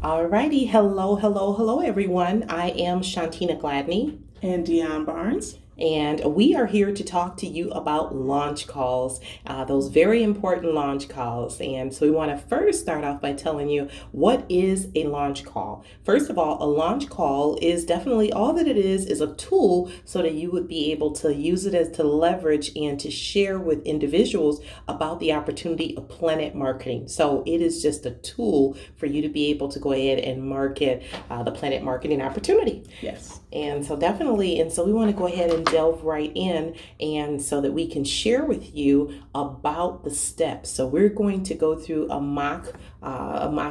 Alrighty, hello, everyone. I am Shontina Gladney, And Dionne Barnes. and we are here to talk to you about launch calls, those very important launch calls. And so we want to first start off by telling you what is a launch call. First of all, a launch call is definitely all that it is a tool so that you would be able to use it as to leverage and to share with individuals about the opportunity of Planet Marketing. So it is just a tool for you to be able to go ahead and market the Planet Marketing opportunity. Yes. And so definitely, and so we want to go ahead and delve right in, and so that we can share with you about the steps. So we're going to go through a mock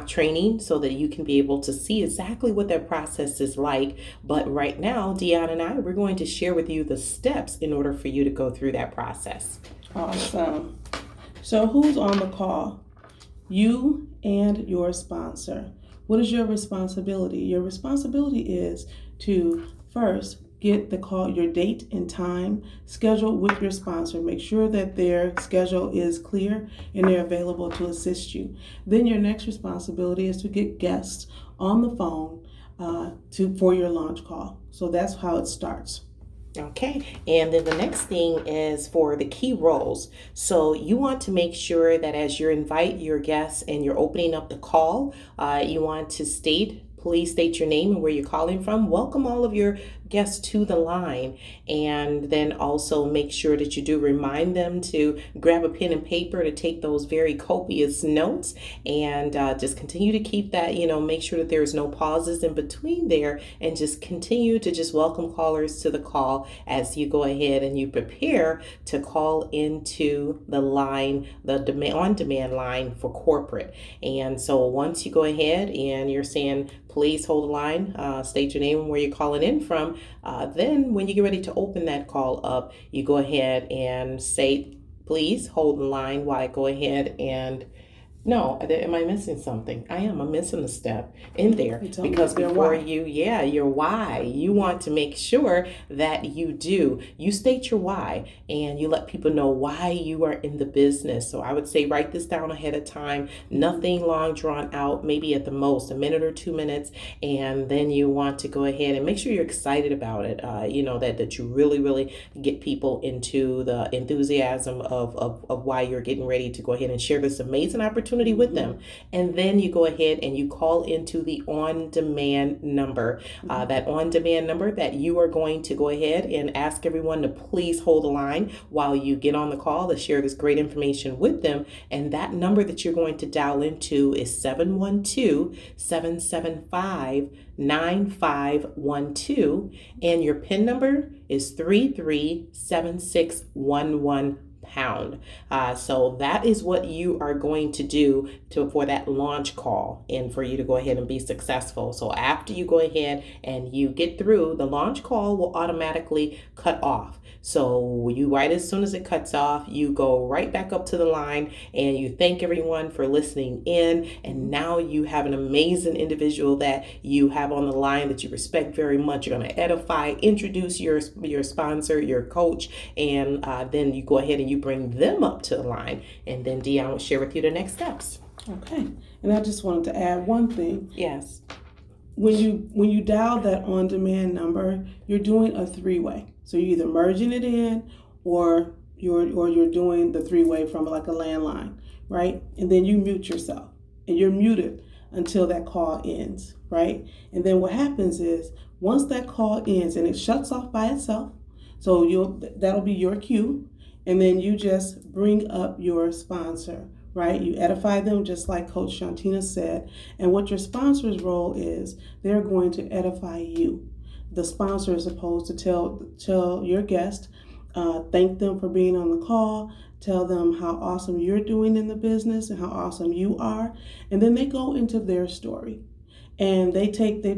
training so that you can be able to see exactly what that process is like. But right now, Dionne and I, we're going to share with you the steps in order for you to go through that process. Awesome. So who's on the call? You and your sponsor. What is your responsibility? Your responsibility is to first get the call, your date and time scheduled with your sponsor. Make sure that their schedule is clear and they're available to assist you. Then your next responsibility is to get guests on the phone for your launch call. So that's how it starts. Okay, and then the next thing is for the key roles. So you want to make sure that as you invite your guests and you're opening up the call, you want to please state your name and where you're calling from. Welcome all of your guests to the line, and then also make sure that you do remind them to grab a pen and paper to take those very copious notes, and just continue to keep that, make sure that there's no pauses in between there, and just continue to just welcome callers to the call as you go ahead and you prepare to call into the line, the on-demand line for corporate. And so once you go ahead and you're saying, please hold the line, state your name and where you're calling in from. Then when you get ready to open that call up, you go ahead and say, please hold the line while I go ahead and no, am I missing something? I am. I'm missing a step in there because before your why, you want to make sure that you state your why and you let people know why you are in the business. So I would say write this down ahead of time, nothing long drawn out, maybe at the most a minute or 2 minutes. And then you want to go ahead and make sure you're excited about it. That you really get people into the enthusiasm of why you're getting ready to go ahead and share this amazing opportunity with them. And then you go ahead and you call into the on-demand number, that on-demand number that you are going to go ahead and ask everyone to please hold the line while you get on the call to share this great information with them. And that number that you're going to dial into is 712-775-9512, and your PIN number is 337611 pound. So that is what you are going to do for that launch call and for you to go ahead and be successful. So after you go ahead and you get through, the launch call will automatically cut off. So right as soon as it cuts off, you go right back up to the line and you thank everyone for listening in. And now you have an amazing individual that you have on the line that you respect very much. You're going to edify, introduce your sponsor, your coach, and then you go ahead and you bring them up to the line. And then Dionne will share with you the next steps. Okay. And I just wanted to add one thing. Yes. When you dial that on-demand number, you're doing a three-way. So you're either merging it in or you're doing the three-way from like a landline, right? And then you mute yourself and you're muted until that call ends, right? And then what happens is once that call ends and it shuts off by itself, so that'll be your cue, and then you just bring up your sponsor, right? You edify them just like Coach Shontina said. And what your sponsor's role is, they're going to edify you. The sponsor is supposed to tell your guest, thank them for being on the call, tell them how awesome you're doing in the business and how awesome you are. And then they go into their story. And they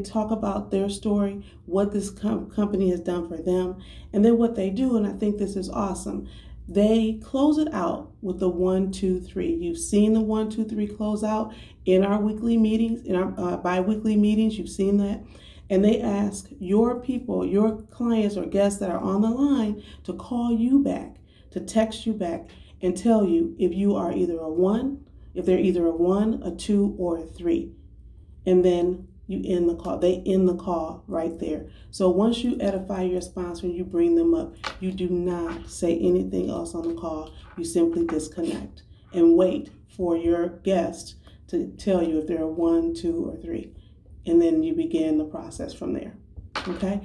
talk about their story, what this company has done for them, and then what they do. And I think this is awesome. They close it out with the 1, 2, 3. You've seen the 1, 2, 3 close out in our weekly meetings, in our bi-weekly meetings. You've seen that. And they ask your people, your clients or guests that are on the line to call you back, to text you back and tell you if they're either a 1, a 2, or a 3. and then you end the call. They end the call right there. So once you edify your sponsor and you bring them up, you do not say anything else on the call. You simply disconnect and wait for your guest to tell you if there are 1, 2, or 3. And then you begin the process from there. Okay?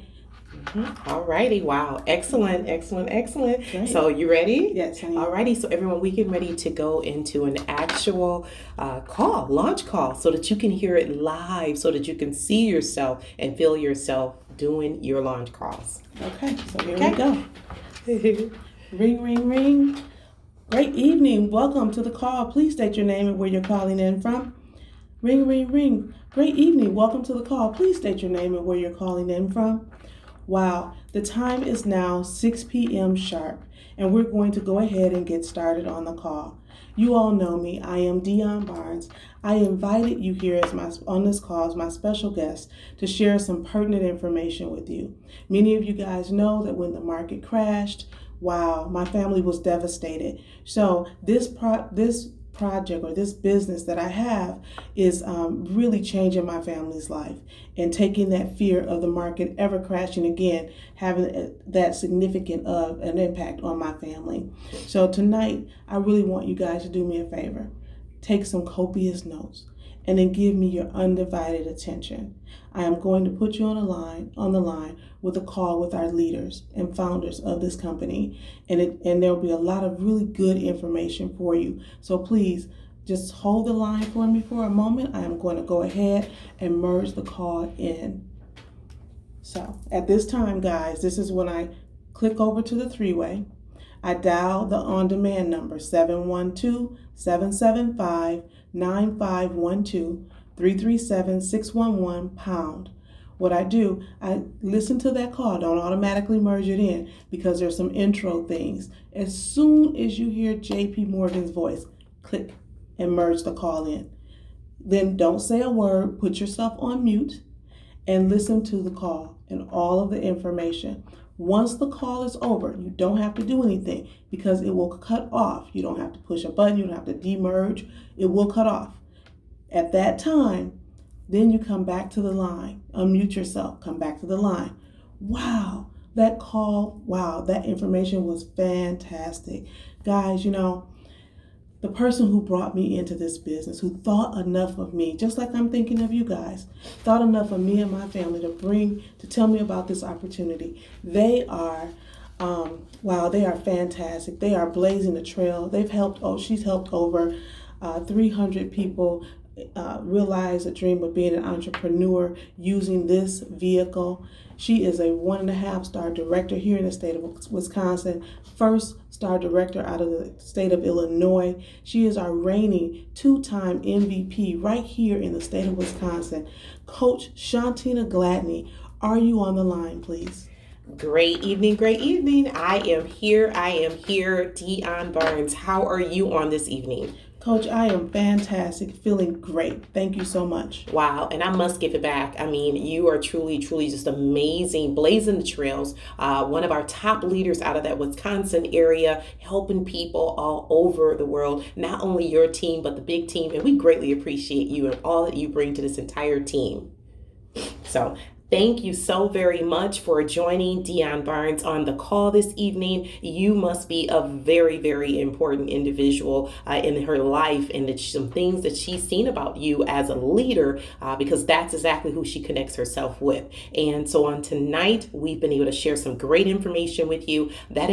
All righty. Wow. Excellent. Great. So you ready? Yes, I am. All righty. So everyone, we get ready to go into an actual launch call, so that you can hear it live, so that you can see yourself and feel yourself doing your launch calls. Okay. So here we go. Ring, ring, ring. Great evening. Welcome to the call. Please state your name and where you're calling in from. Ring, ring, ring. Great evening. Welcome to the call. Please state your name and where you're calling in from. Wow, the time is now 6 p.m. sharp, and we're going to go ahead and get started on the call. You all know me. I am Dionne Barnes. I invited you here on this call as my special guest to share some pertinent information with you. Many of you guys know that when the market crashed, wow, my family was devastated. So this project or this business that I have is really changing my family's life and taking that fear of the market ever crashing again, having that significant of an impact on my family. So tonight, I really want you guys to do me a favor. Take some copious notes and then give me your undivided attention. I am going to put you on the line with a call with our leaders and founders of this company, and there will be a lot of really good information for you. So please just hold the line for me for a moment. I am going to go ahead and merge the call in. So at this time, guys, this is when I click over to the three-way. I dial the on-demand number 712-775-9512 337-611 #. What I do, I listen to that call. Don't automatically merge it in because there's some intro things. As soon as you hear JP Morgan's voice, click and merge the call in. Then don't say a word. Put yourself on mute and listen to the call and all of the information. Once the call is over, you don't have to do anything because it will cut off. You don't have to push a button. You don't have to demerge. It will cut off. At that time, then you come back to the line, unmute yourself, come back to the line. Wow, that call, wow, that information was fantastic. Guys, the person who brought me into this business, who thought enough of me, just like I'm thinking of you guys, thought enough of me and my family to tell me about this opportunity. They are, they are fantastic. They are blazing the trail. She's helped over 300 people realize the dream of being an entrepreneur using this vehicle. She is a 1.5-star director here in the state of Wisconsin, first star director out of the state of Illinois. She is our reigning 2-time MVP right here in the state of Wisconsin. Coach Shontina Gladney, are you on the line, please? Great evening. I am here. Dionne Barnes. How are you on this evening? Coach, I am fantastic, feeling great. Thank you so much. Wow, and I must give it back. I mean, you are truly just amazing, blazing the trails. One of our top leaders out of that Wisconsin area, helping people all over the world, not only your team, but the big team. And we greatly appreciate you and all that you bring to this entire team. So thank you so very much for joining Dionne Barnes on the call this evening. You must be a very, very important individual in her life, and some things that she's seen about you as a leader, because that's exactly who she connects herself with. And so on tonight, we've been able to share some great information with you. That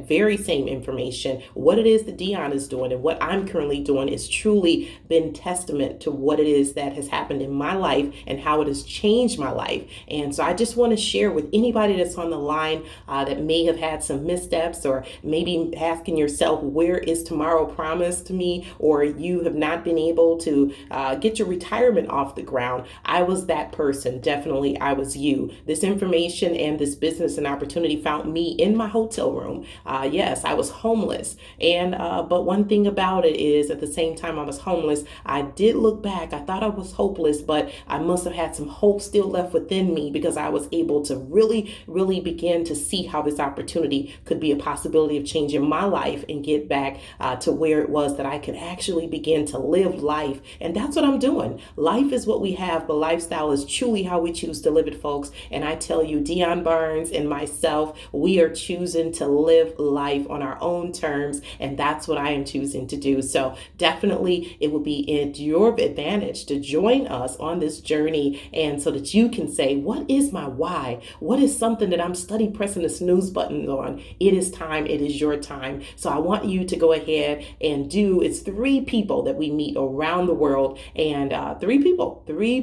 very same information, what it is that Dionne is doing and what I'm currently doing is truly been testament to what it is that has happened in my life and how it has changed my life. And so I just want to share with anybody that's on the line that may have had some missteps, or maybe asking yourself, where is tomorrow promised to me? Or you have not been able to get your retirement off the ground. I was that person. Definitely, I was you. This information and this business and opportunity found me in my hotel room. Yes, I was homeless. But one thing about it is, at the same time I was homeless, I did look back. I thought I was hopeless, but I must have had some hope still left within within me because I was able to really, really begin to see how this opportunity could be a possibility of changing my life and get back to where it was that I could actually begin to live life. And that's what I'm doing. Life is what we have, but lifestyle is truly how we choose to live it, folks. And I tell you, Dionne Barnes and myself, we are choosing to live life on our own terms. And that's what I am choosing to do. So definitely it will be at your advantage to join us on this journey, and so that you can say, what is my why? What is something that I'm study pressing the snooze button on? It is time. It is your time. So I want you to go ahead and it's 3 people that we meet around the world, and 3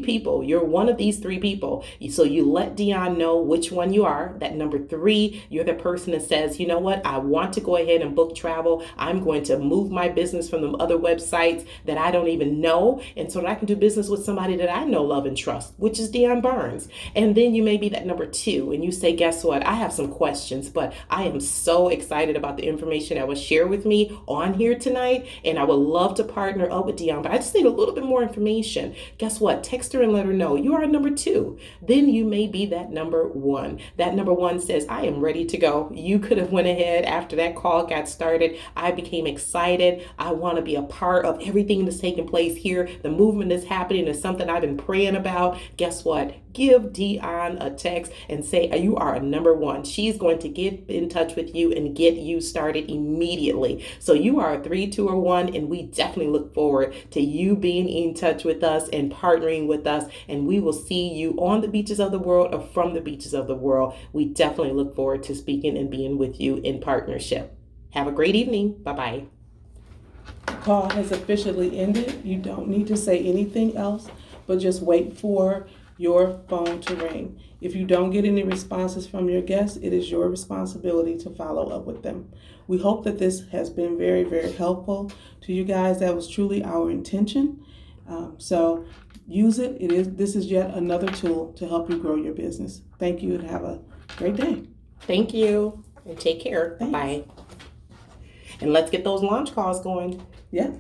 people. You're one of these 3 people. So you let Dionne know which one you are. That number 3, you're the person that says, you know what? I want to go ahead and book travel. I'm going to move my business from the other websites that I don't even know, and so that I can do business with somebody that I know, love, and trust, which is Dionne Barnes. And then you may be that number 2, and you say, guess what? I have some questions, but I am so excited about the information that was shared with me on here tonight, and I would love to partner up with Dionne, but I just need a little bit more information. Guess what? Text her and let her know you are number 2. Then you may be that number 1. That number 1 says, I am ready to go. You could have went ahead after that call got started. I became excited. I want to be a part of everything that's taking place here. The movement that's happening is something I've been praying about. Guess what? Give Dionne a text and say you are a number 1. She's going to get in touch with you and get you started immediately. So you are a 3, 2, or 1, and we definitely look forward to you being in touch with us and partnering with us. And we will see you on the beaches of the world or from the beaches of the world. We definitely look forward to speaking and being with you in partnership. Have a great evening. Bye-bye. The call has officially ended. You don't need to say anything else, but just wait for your phone to ring. If you don't get any responses from your guests, it is your responsibility to follow up with them. We hope that this has been very, very helpful to you guys. That was truly our intention. So use it. This is yet another tool to help you grow your business. Thank you and have a great day. Thank you and take care. Thanks. Bye. And let's get those launch calls going. Yeah.